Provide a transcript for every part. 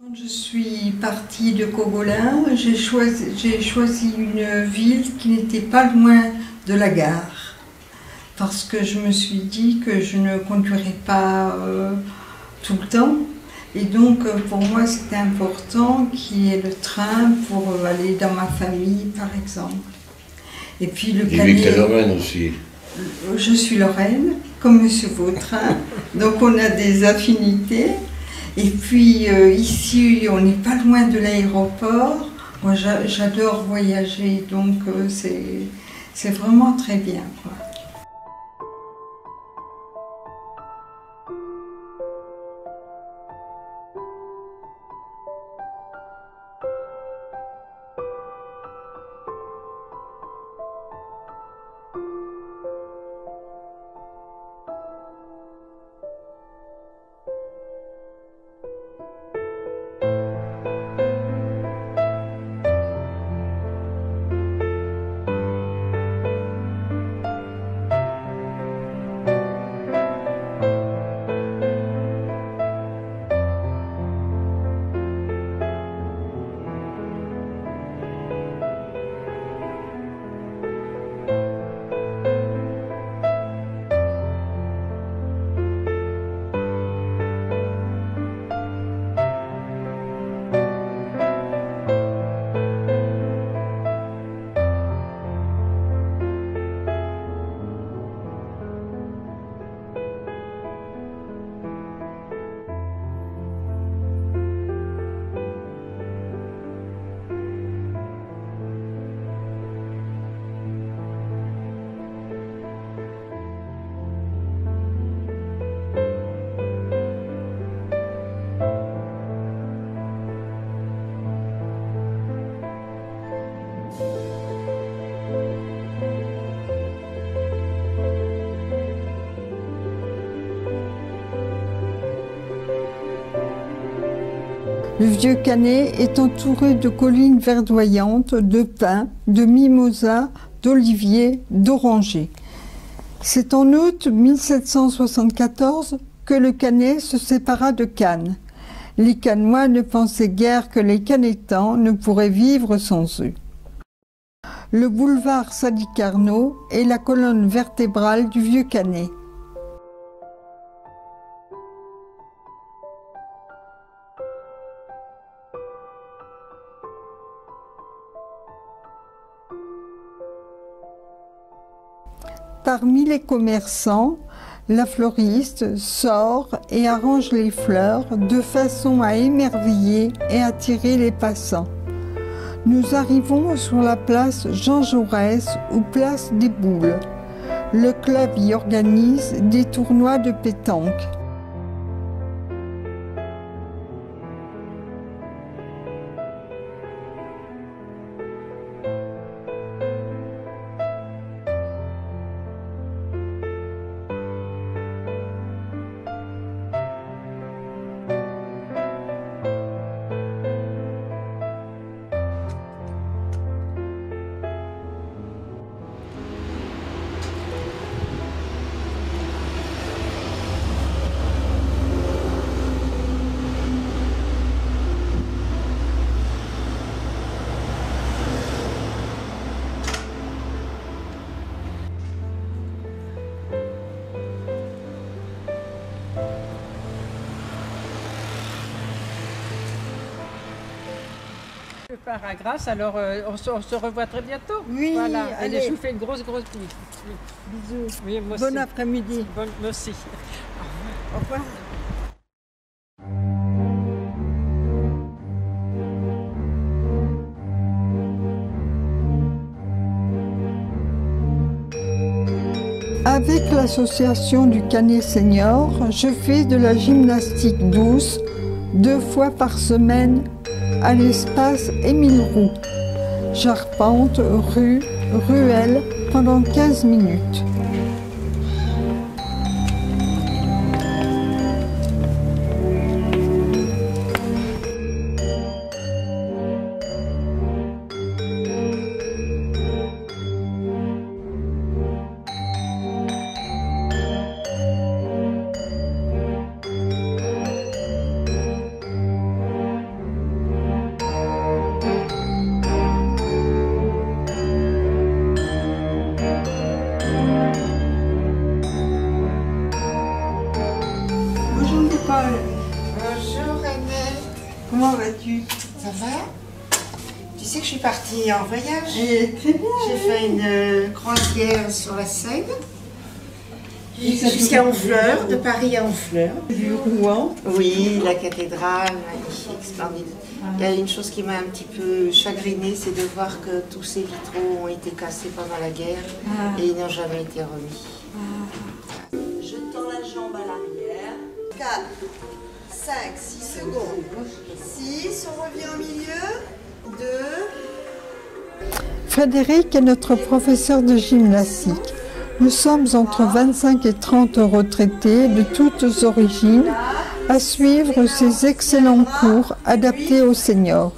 Quand je suis partie de Cogolin, j'ai choisi une ville qui n'était pas loin de la gare. Parce que je me suis dit que je ne conduirais pas tout le temps. Et donc pour moi c'était important qu'il y ait le train pour aller dans ma famille par exemple. Et puis le Canet. Tu es Lorraine aussi. Je suis Lorraine, comme Monsieur Vautrin, donc on a des affinités. Et puis ici, on n'est pas loin de l'aéroport. Moi, j'adore voyager, donc c'est vraiment très bien, quoi. Le vieux Canet est entouré de collines verdoyantes, de pins, de mimosas, d'oliviers, d'orangers. C'est en août 1774 que le Canet se sépara de Cannes. Les Cannois ne pensaient guère que les Canetans ne pourraient vivre sans eux. Le boulevard Sadi-Carnot est la colonne vertébrale du vieux Canet. Parmi les commerçants, la fleuriste sort et arrange les fleurs de façon à émerveiller et attirer les passants. Nous arrivons sur la place Jean Jaurès ou place des Boules. Le club y organise des tournois de pétanque. Je pars à Grasse, alors on se revoit très bientôt. Oui, voilà. allez. Allez, je vous fais une grosse bise. Bisous. Oui, moi aussi. Bon après-midi. Moi aussi. Au revoir. Avec l'association du Canet Senior, je fais de la gymnastique douce 2 fois par semaine à l'espace Émile Roux. J'arpente rue, ruelle pendant 15 minutes. Salut. Ça va? Tu sais que je suis partie en voyage. Très bien. J'ai fait une croisière sur la Seine. Jusqu'à Honfleur, de Paris à Honfleur. Du Rouen. Oui, la cathédrale, magnifique, splendide. Il y a une chose qui m'a un petit peu chagrinée, c'est de voir que tous ces vitraux ont été cassés pendant la guerre et ils n'ont jamais été remis. Je tends la jambe à l'arrière. 4, 5, 6 secondes. 6, on revient au milieu. 2. Frédéric est notre professeur de gymnastique. Nous sommes entre 25 et 30 retraités de toutes origines à suivre ces excellents cours adaptés aux seniors.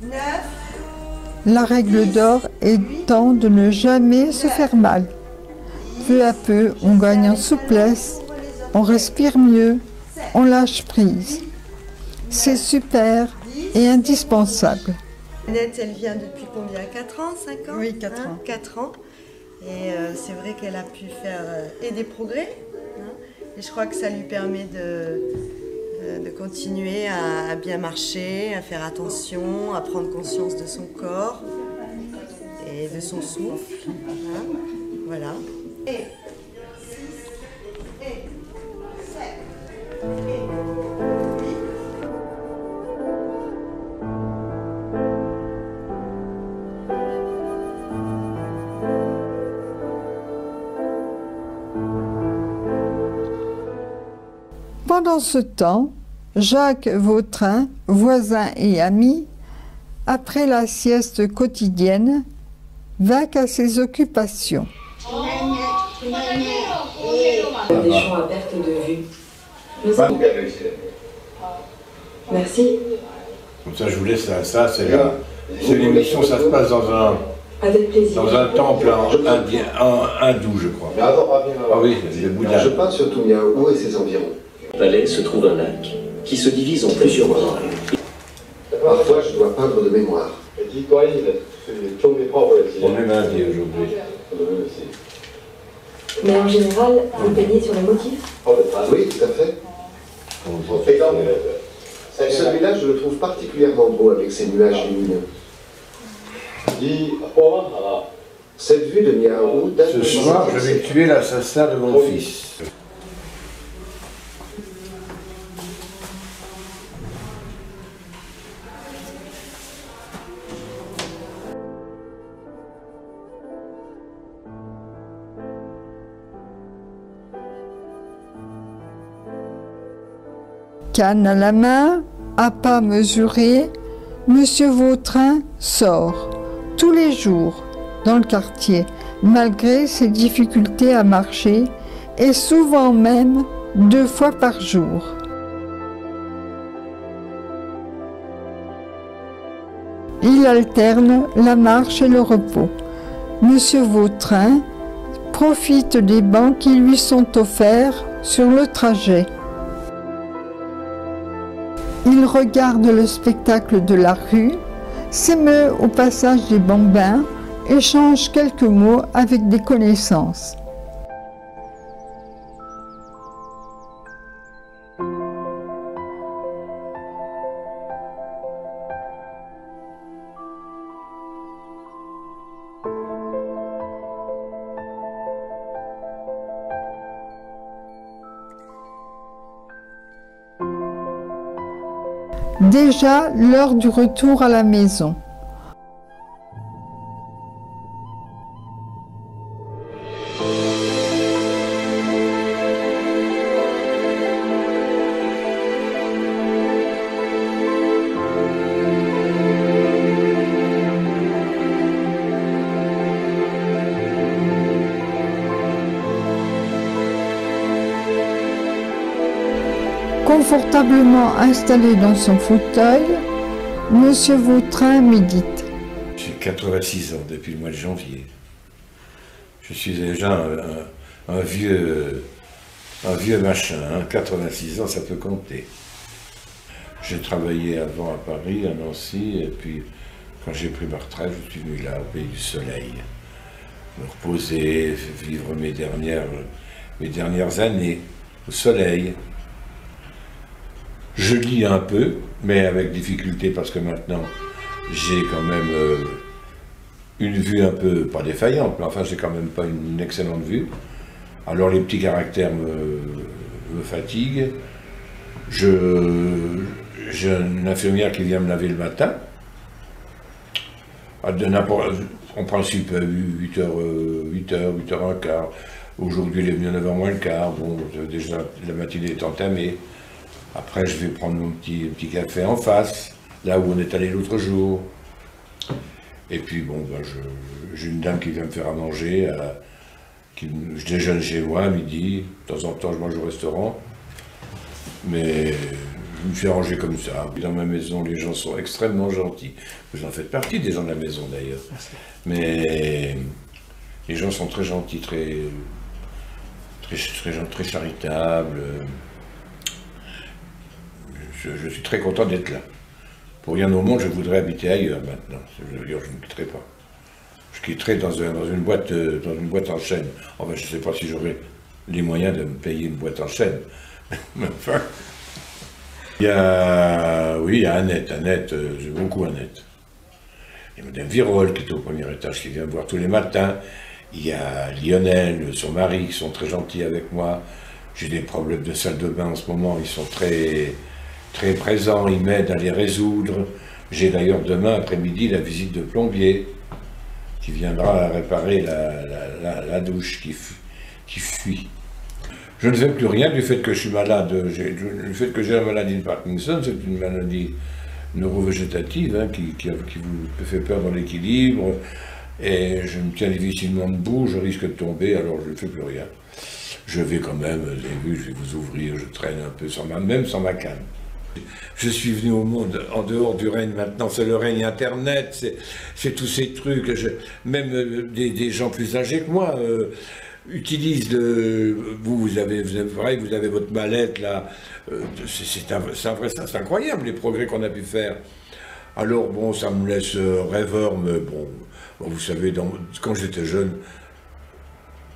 9. La règle d'or étant de ne jamais se faire mal. Peu à peu, on gagne en souplesse, on respire mieux, on lâche prise. C'est super et indispensable. Annette, elle vient depuis combien? 4 ans, 5 ans? Oui, 4 ans. 4 ans. Et c'est vrai qu'elle a pu faire et des progrès. Et je crois que ça lui permet de continuer à bien marcher, à faire attention, à prendre conscience de son corps et de son souffle. Voilà. Et 6, et 7, et 8. Pendant ce temps, Jacques Vautrin, voisin et ami, après la sieste quotidienne, vaque à ses occupations. Des champs à perte de vue. Merci. Comme ça, je vous laisse ça, c'est l'émission, ça se passe Avec plaisir. dans un temple hindou, je crois. Ah oui, le Bouddha. Je passe sur Tumiaou et ses environs. Au palais se trouve un lac qui se divise en plusieurs endroits. Parfois, je dois peindre de mémoire. On est lundi aujourd'hui. Mais en général, vous peignez sur les motifs? Oui, tout à fait. Celui-là, je le trouve particulièrement beau avec ses nuages lumineux. Cette vue de Miaou date Ce de soir, je vais tuer l'assassin de mon fils. Canne à la main, à pas mesuré, Monsieur Vautrin sort tous les jours dans le quartier, malgré ses difficultés à marcher, et souvent même 2 fois par jour. Il alterne la marche et le repos. Monsieur Vautrin profite des bancs qui lui sont offerts sur le trajet. Il regarde le spectacle de la rue, s'émeut au passage des bambins, échange quelques mots avec des connaissances. Déjà l'heure du retour à la maison. Confortablement installé dans son fauteuil, Monsieur Vautrin médite. J'ai 86 ans depuis le mois de janvier. Je suis déjà un vieux machin, hein. 86 ans, ça peut compter. J'ai travaillé avant à Paris, à Nancy, et puis quand j'ai pris ma retraite, je suis venu là, au pays du soleil. Me reposer, vivre mes dernières années au soleil. Je lis un peu, mais avec difficulté parce que maintenant j'ai quand même une vue un peu, pas défaillante, mais enfin j'ai quand même pas une excellente vue. Alors les petits caractères me fatiguent. J'ai une infirmière qui vient me laver le matin. En principe, 8h, 8h15. Aujourd'hui, il est venu à 9h moins le quart. Bon, déjà, la matinée est entamée. Après, je vais prendre mon petit café en face, là où on est allé l'autre jour. Et puis, bon, ben, j'ai une dame qui vient me faire à manger. Je déjeune chez moi à midi. De temps en temps, je mange au restaurant. Mais je me suis arrangé comme ça. Dans ma maison, les gens sont extrêmement gentils. Vous en faites partie des gens de la maison d'ailleurs. Mais les gens sont très gentils, très charitables. Je suis très content d'être là. Pour rien au monde, je voudrais habiter ailleurs maintenant. Je veux dire, je ne quitterai pas. Je quitterai dans une boîte en chaîne. Enfin, je ne sais pas si j'aurai les moyens de me payer une boîte en chaîne. Enfin, il y a Annette. J'ai beaucoup Annette. Il y a Madame Virol qui est au premier étage, qui vient me voir tous les matins. Il y a Lionel, son mari, qui sont très gentils avec moi. J'ai des problèmes de salle de bain en ce moment, ils sont très présents, ils m'aident à les résoudre. J'ai d'ailleurs demain après-midi la visite de plombier qui viendra réparer la douche qui fuit. Je ne fais plus rien du fait que je suis malade. Du fait que j'ai la maladie de Parkinson, c'est une maladie neurovégétative hein, qui vous fait peur dans l'équilibre. Et je me tiens difficilement debout, je risque de tomber, alors je ne fais plus rien. Je vais quand même, vous avez vu, je vais vous ouvrir, je traîne un peu, même sans ma canne. Je suis venu au monde en dehors du règne maintenant, c'est le règne Internet, c'est tous ces trucs, même des gens plus âgés que moi utilisent vous avez votre mallette là, c'est incroyable les progrès qu'on a pu faire. Alors bon, ça me laisse rêveur, mais bon, vous savez, quand j'étais jeune,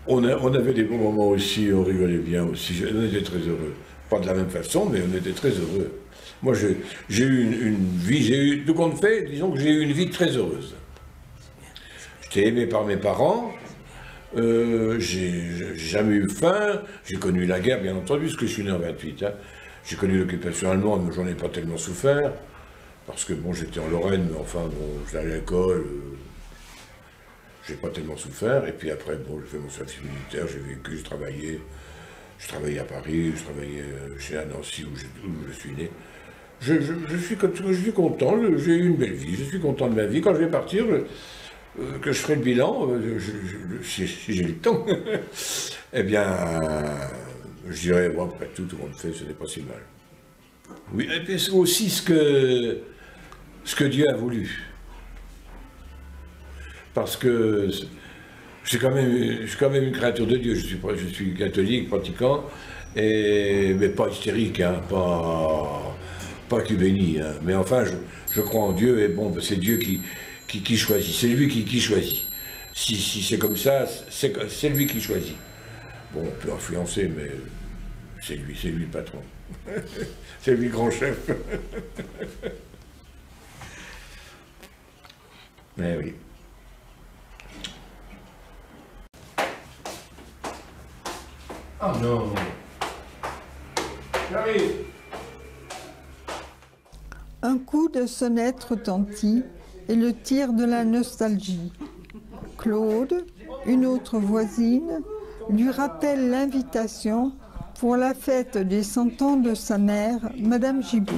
on avait des bons moments aussi, on rigolait bien aussi, on était très heureux. Pas de la même façon, mais on était très heureux. Moi, j'ai eu une vie, tout compte fait, disons que j'ai eu une vie très heureuse. J'étais aimé par mes parents, j'ai jamais eu faim, j'ai connu la guerre, bien entendu, parce que je suis né en 28. Hein. J'ai connu l'occupation allemande, mais j'en ai pas tellement souffert, parce que bon, j'étais en Lorraine, mais enfin, bon, j'allais à l'école, j'ai pas tellement souffert, et puis après, bon, j'ai fait mon service militaire, j'ai vécu, j'ai travaillé. Je travaillais à Paris, je travaillais chez Nancy où je suis né. Je suis content, j'ai eu une belle vie, je suis content de ma vie. Quand je vais partir, que je ferai le bilan, si j'ai le temps, eh bien, je dirais, bon, après tout le monde fait, ce n'est pas si mal. Oui, et puis c'est aussi ce que Dieu a voulu. Parce que je suis quand même une créature de Dieu, je suis catholique, pratiquant, mais pas hystérique, hein, pas cubéni, hein, mais enfin je crois en Dieu, et bon, c'est Dieu qui choisit, c'est lui qui choisit. Si c'est comme ça, c'est lui qui choisit. Bon, on peut influencer, mais c'est lui le patron. C'est lui le grand chef. Mais oui. Oh non. J'arrive. Un coup de sonnette retentit et le tir de la nostalgie. Claude, une autre voisine, lui rappelle l'invitation pour la fête des 100 ans de sa mère, Madame Gibault.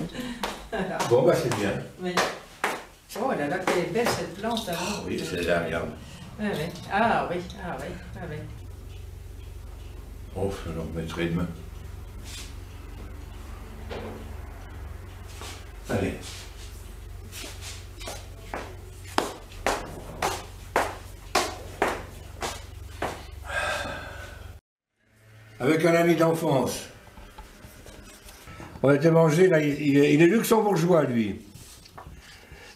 Bon, bah c'est bien. Oui. Oh là là, qu'elle est belle cette plante alors. Oui, c'est là, regarde. Ah oui, ah oui, ah oui, ah oui. Oh, je leur mettrai demain. Allez. Avec un ami d'enfance. On a été manger, là, il est luxembourgeois, lui.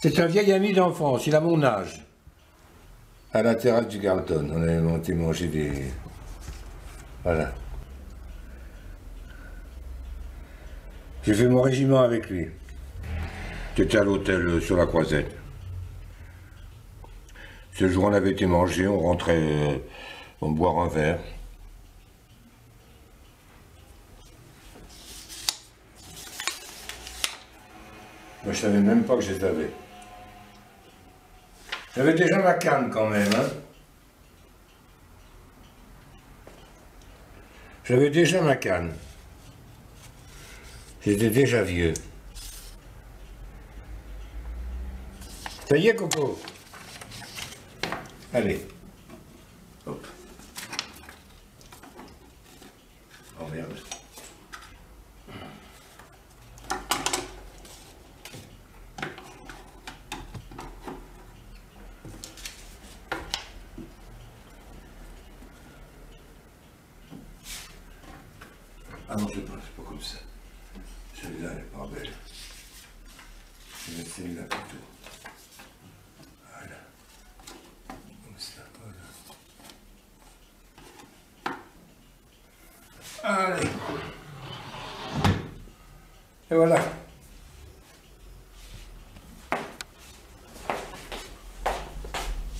C'est un vieil ami d'enfance, il a mon âge. À la terrasse du Carlton, on a été manger des... Voilà. J'ai fait mon régiment avec lui. J'étais à l'hôtel sur la Croisette. Ce jour, on avait été manger, on rentrait, on boire un verre. Moi, je savais même pas que je les avais. J'avais déjà ma canne quand même, hein. J'avais déjà ma canne. J'étais déjà vieux. Ça y est, Coco? Allez. Hop. Oh merde. Ah non, c'est pas comme ça. Celle-là, elle est pas belle. Je vais mettre celle-là plutôt. Voilà. Comme ça, voilà. Allez. Et voilà.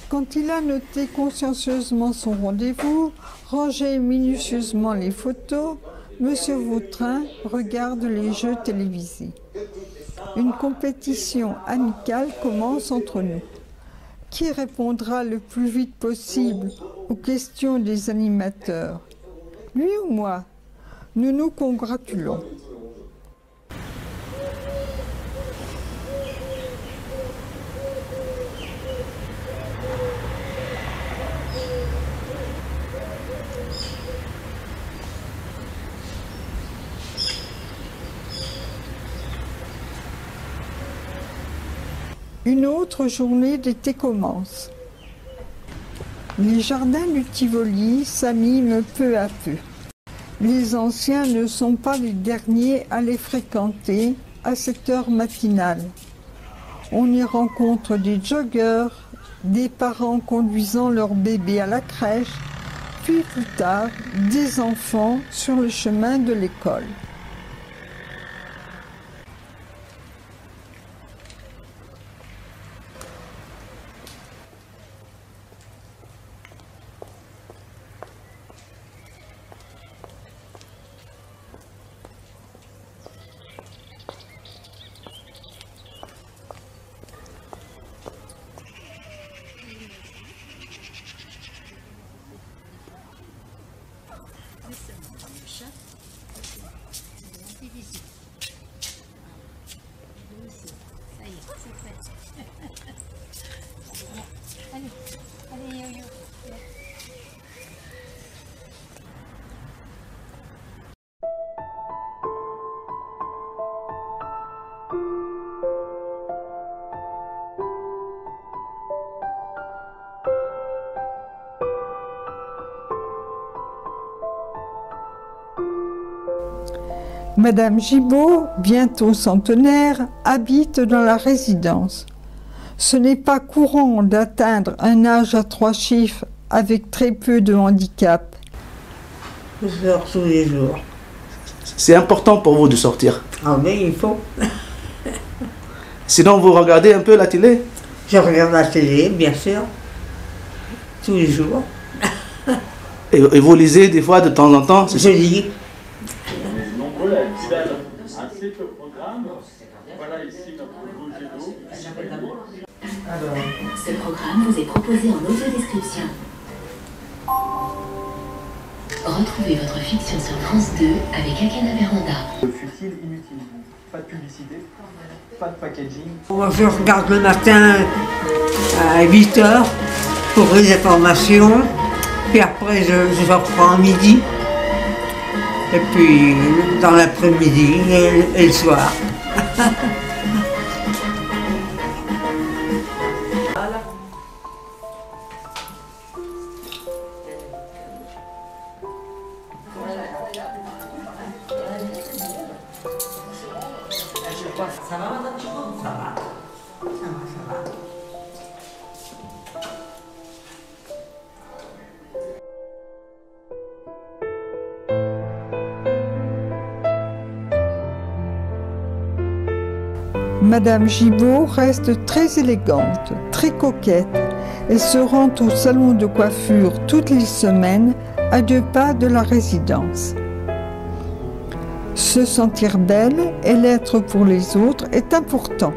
Quand il a noté consciencieusement son rendez-vous, rangé minutieusement les photos, Monsieur Vautrin regarde les jeux télévisés. Une compétition amicale commence entre nous. Qui répondra le plus vite possible aux questions des animateurs? Lui ou moi? Nous nous congratulons. Une autre journée d'été commence. Les jardins du Tivoli s'animent peu à peu. Les anciens ne sont pas les derniers à les fréquenter à cette heure matinale. On y rencontre des joggeurs, des parents conduisant leurs bébés à la crèche, puis plus tard, des enfants sur le chemin de l'école. Madame Gibault, bientôt centenaire, habite dans la résidence. Ce n'est pas courant d'atteindre un âge à 3 chiffres avec très peu de handicap. Je sors tous les jours. C'est important pour vous de sortir? Ah oui, il faut. Sinon, vous regardez un peu la télé? Je regarde la télé, bien sûr. Tous les jours. Et vous lisez des fois de temps en temps? Je lis. Ce programme vous est proposé en audio-description. Retrouvez votre fiction sur France 2 avec Akana Véranda. Fut-il inutile? Pas de publicité, pas de packaging. Je regarde le matin à 8h pour les informations. Puis après, je reprends à midi. Et puis dans l'après-midi et le soir. Ça va, madame Chico? Ça va. Ça va. Madame Gibault reste très élégante, très coquette. Elle se rend au salon de coiffure toutes les semaines à 2 pas de la résidence. Se sentir belle et l'être pour les autres est important.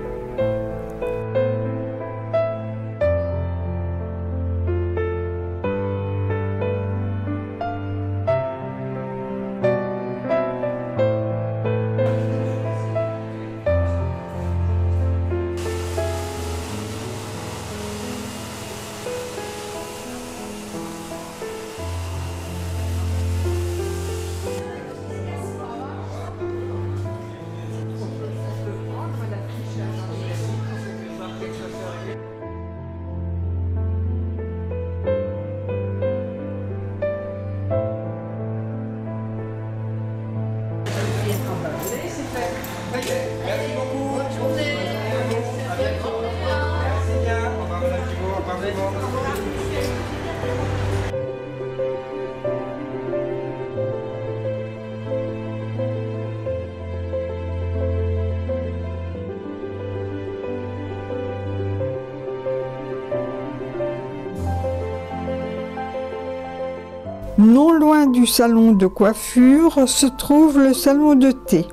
Non loin du salon de coiffure se trouve le salon de thé.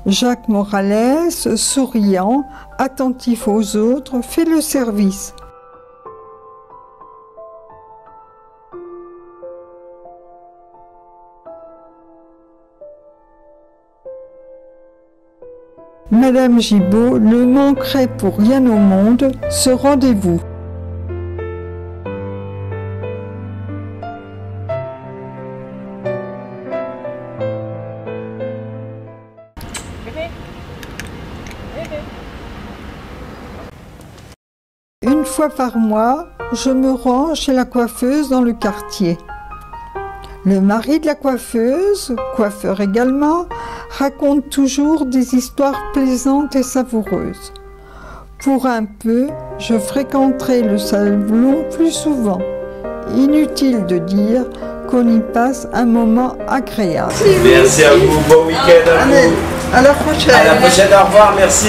Jacques Morales, souriant, attentif aux autres, fait le service. Madame Gibault ne manquerait pour rien au monde ce rendez-vous. Une fois par mois, je me rends chez la coiffeuse dans le quartier. Le mari de la coiffeuse, coiffeur également, raconte toujours des histoires plaisantes et savoureuses. Pour un peu, je fréquenterai le salon plus souvent. Inutile de dire qu'on y passe un moment agréable. Merci à vous, bon week-end à vous. À la prochaine. À la prochaine, au revoir, merci.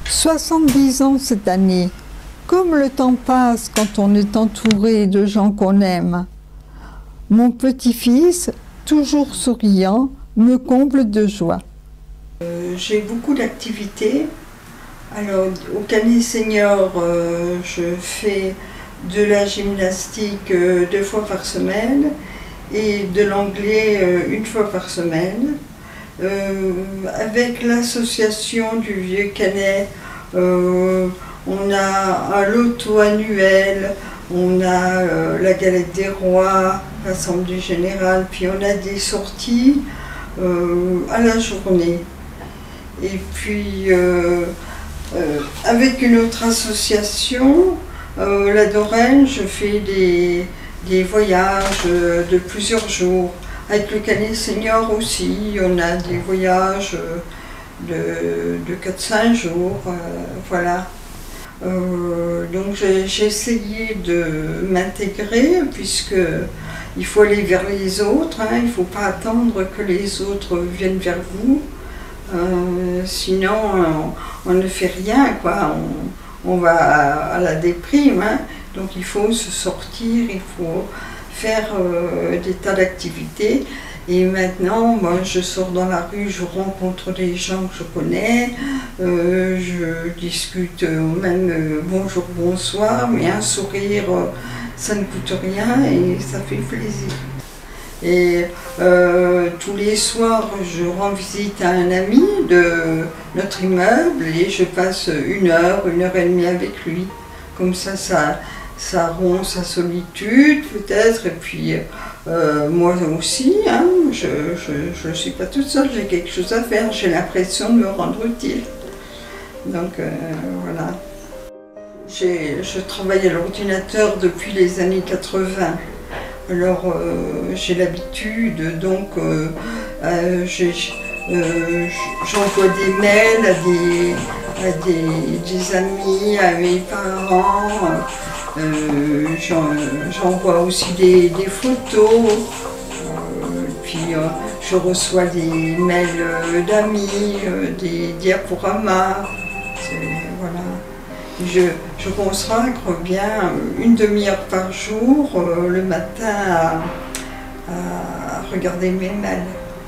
« 70 ans cette année. Comme le temps passe quand on est entouré de gens qu'on aime. Mon petit-fils, toujours souriant, me comble de joie. J'ai beaucoup d'activités. Alors, au Canet Senior, je fais de la gymnastique 2 fois par semaine et de l'anglais 1 fois par semaine. Avec l'association du Vieux Canet, on a un loto annuel, on a la galette des rois, l'assemblée générale, puis on a des sorties à la journée. Et puis avec une autre association, la Dorraine, je fais des voyages de plusieurs jours. Avec le Canet Senior aussi, on a des voyages de 4-5 jours, voilà. Donc j'ai essayé de m'intégrer, puisqu'il faut aller vers les autres, hein, il ne faut pas attendre que les autres viennent vers vous, sinon on ne fait rien, quoi. On va à la déprime, hein. Donc il faut se sortir, il faut faire des tas d'activités. Et maintenant, moi, je sors dans la rue, je rencontre des gens que je connais, je discute même bonjour, bonsoir, mais un sourire, ça ne coûte rien et ça fait plaisir. Et tous les soirs, je rends visite à un ami de notre immeuble et je passe 1 heure, 1h30 avec lui. Comme ça rompt sa solitude peut-être, et puis moi aussi, hein, je ne suis pas toute seule, j'ai quelque chose à faire, j'ai l'impression de me rendre utile. Donc voilà. Je travaille à l'ordinateur depuis les années 80. Alors j'ai l'habitude, donc j'envoie des mails à des amis, à mes parents, j'envoie aussi des photos, puis je reçois des mails d'amis, des diaporamas, voilà. Je consacre bien 1 demi-heure par jour le matin à regarder mes mails.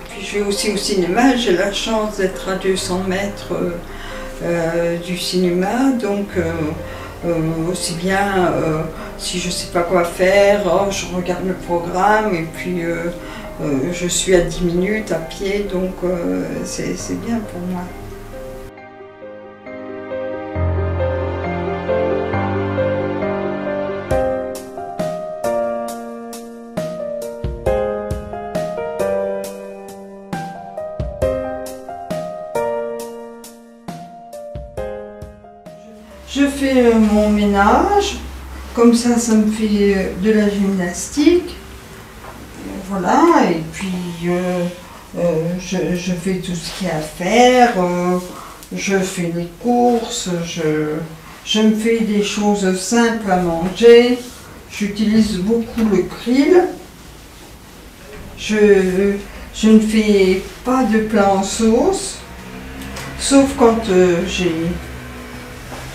Puis je vais aussi au cinéma, j'ai la chance d'être à 200 mètres du cinéma, donc aussi bien si je ne sais pas quoi faire, je regarde le programme et puis je suis à 10 minutes à pied, donc c'est bien pour moi. Je fais mon ménage, comme ça me fait de la gymnastique, voilà, et puis je fais tout ce qu'il y a à faire, je fais les courses, je me fais des choses simples à manger, j'utilise beaucoup le krill, je ne fais pas de plat en sauce, sauf quand j'ai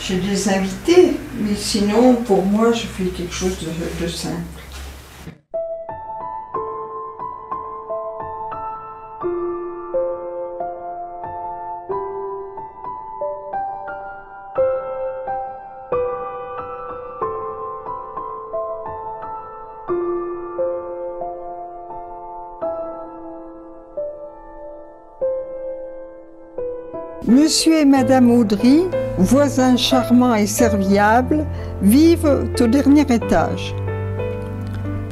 des invités, mais sinon, pour moi, je fais quelque chose de simple. Monsieur et Madame Audry, voisins charmants et serviables, vivent au dernier étage.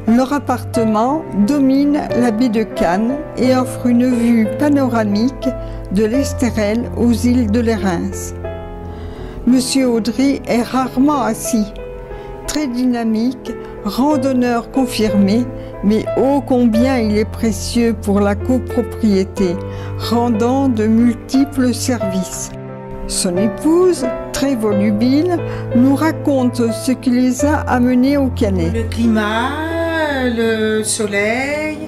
Leur appartement domine la baie de Cannes et offre une vue panoramique de l'Estérel aux îles de Lérins. Monsieur Audry est rarement assis, très dynamique, randonneur confirmé, mais ô combien il est précieux pour la copropriété, rendant de multiples services. Son épouse, très volubile, nous raconte ce qui les a amenés au Canet. Le climat, le soleil,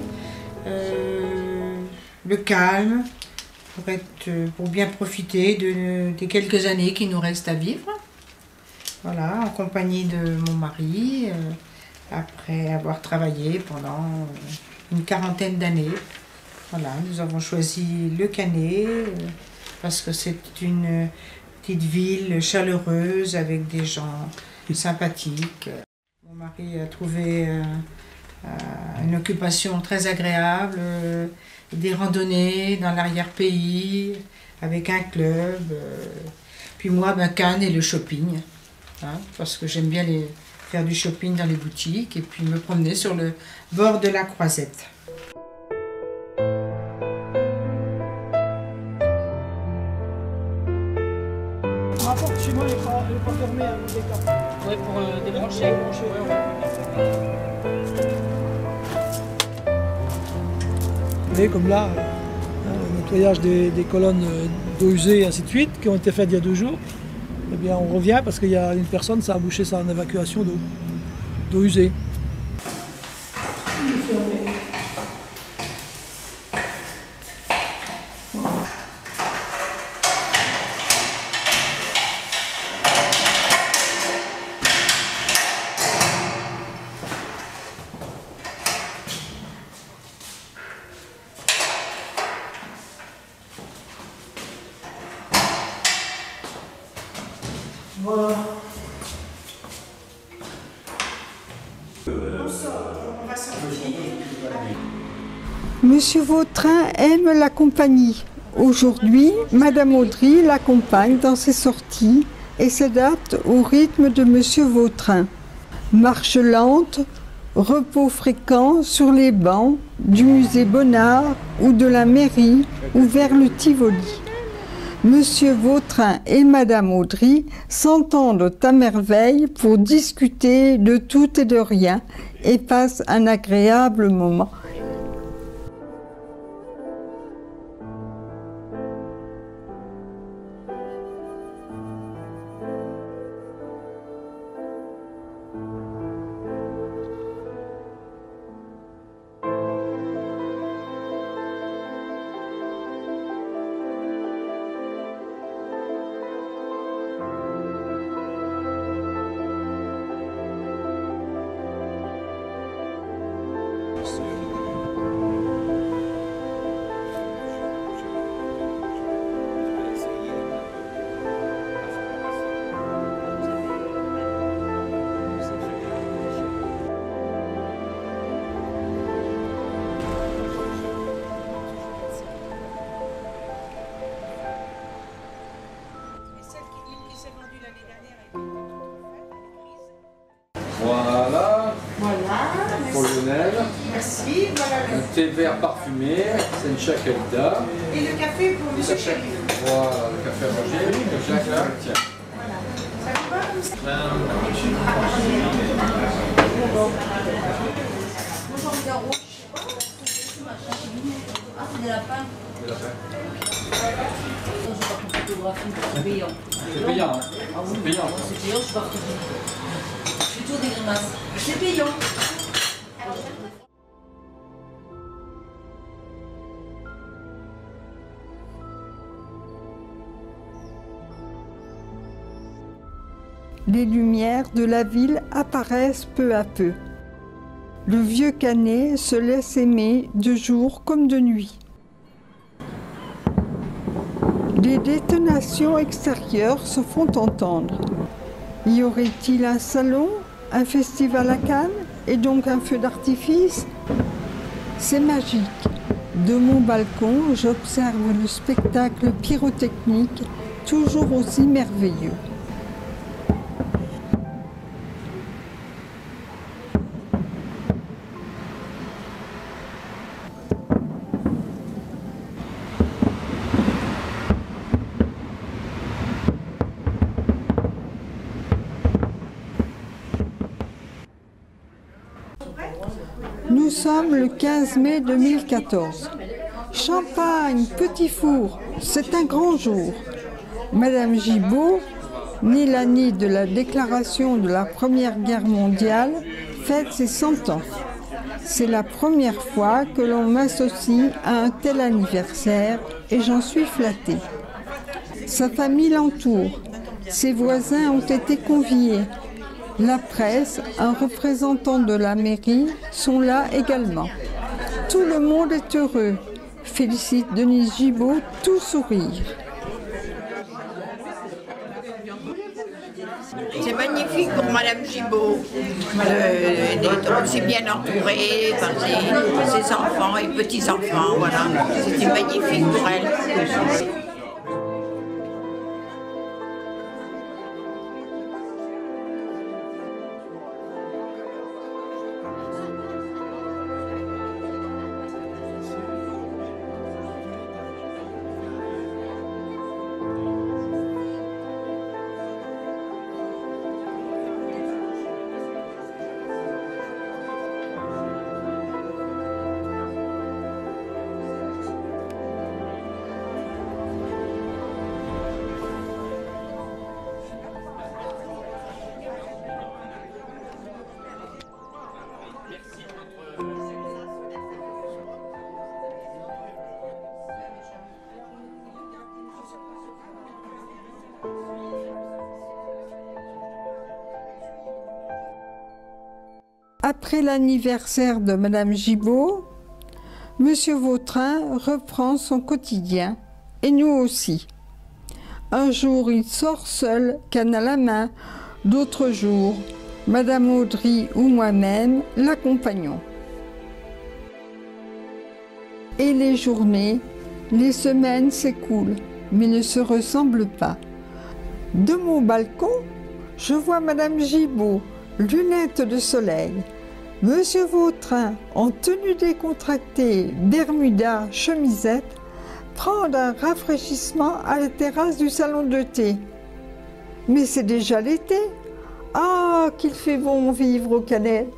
le calme, pour bien profiter des quelques années qui nous restent à vivre. Voilà, en compagnie de mon mari, après avoir travaillé pendant une 40aine d'années. Voilà, nous avons choisi le Canet parce que c'est une petite ville chaleureuse avec des gens sympathiques. Mon mari a trouvé une occupation très agréable, des randonnées dans l'arrière-pays avec un club. Puis moi, Cannes et le shopping, hein, parce que j'aime bien faire du shopping dans les boutiques et puis me promener sur le bord de la Croisette. Rapporte chez moi, il n'est pas fermé à des cas. Oui, pour débrancher. Vous voyez, comme là, le nettoyage des colonnes d'eau usée et ainsi de suite, qui ont été faites il y a 2 jours. Eh bien, on revient parce qu'il y a une personne, ça a bouché sa évacuation d'eau usée. Voilà. On va sortir. Monsieur Vautrin aime la compagnie. Aujourd'hui, Madame Audry l'accompagne dans ses sorties et s'adapte au rythme de Monsieur Vautrin. Marche lente, repos fréquent sur les bancs du musée Bonnard ou de la mairie ou vers le Tivoli. Monsieur Vautrin et Madame Audry s'entendent à merveille pour discuter de tout et de rien et passent un agréable moment. Voilà. Voilà. Pour Lionel. Merci. Voilà. Un thé vert parfumé, Sencha Kalida. Et le café pour M. Chérif. Voilà, le café à manger. Le Jacques là, tiens. Ça vous va comme ça? Bonjour, Garo. Ah, c'est des lapins. Des lapins. C'est payant. C'est payant, hein? Ah oui, C'est payant. c'est payant, je sais pas ce que je fais toujours des grimaces. C'est payant. Les lumières de la ville apparaissent peu à peu. Le vieux Canet se laisse aimer de jour comme de nuit. Des détonations extérieures se font entendre. Y aurait-il un salon, un festival à Cannes et donc un feu d'artifice? C'est magique. De mon balcon, j'observe le spectacle pyrotechnique, toujours aussi merveilleux. Nous sommes le 15 mai 2014. Champagne, petit four, c'est un grand jour. Madame Gibault, née l'année de la déclaration de la Première Guerre mondiale, fête ses 100 ans. C'est la première fois que l'on m'associe à un tel anniversaire et j'en suis flattée. Sa famille l'entoure. Ses voisins ont été conviés. La presse, un représentant de la mairie sont là également. Tout le monde est heureux, félicite Denise Gibault, tout sourire. C'est magnifique pour Madame Gibault. C'est bien entouré par ses enfants et petits-enfants. Voilà. C'était magnifique pour elle. Après l'anniversaire de Madame Gibault, Monsieur Vautrin reprend son quotidien, et nous aussi. Un jour, il sort seul, canne à la main, d'autres jours, Madame Audry ou moi-même l'accompagnons. Et les journées, les semaines s'écoulent, mais ne se ressemblent pas. De mon balcon, je vois Madame Gibault, lunettes de soleil, Monsieur Vautrin, en tenue décontractée, bermuda, chemisette, prendre un rafraîchissement à la terrasse du salon de thé. Mais c'est déjà l'été. Ah, qu'il fait bon vivre au Canet!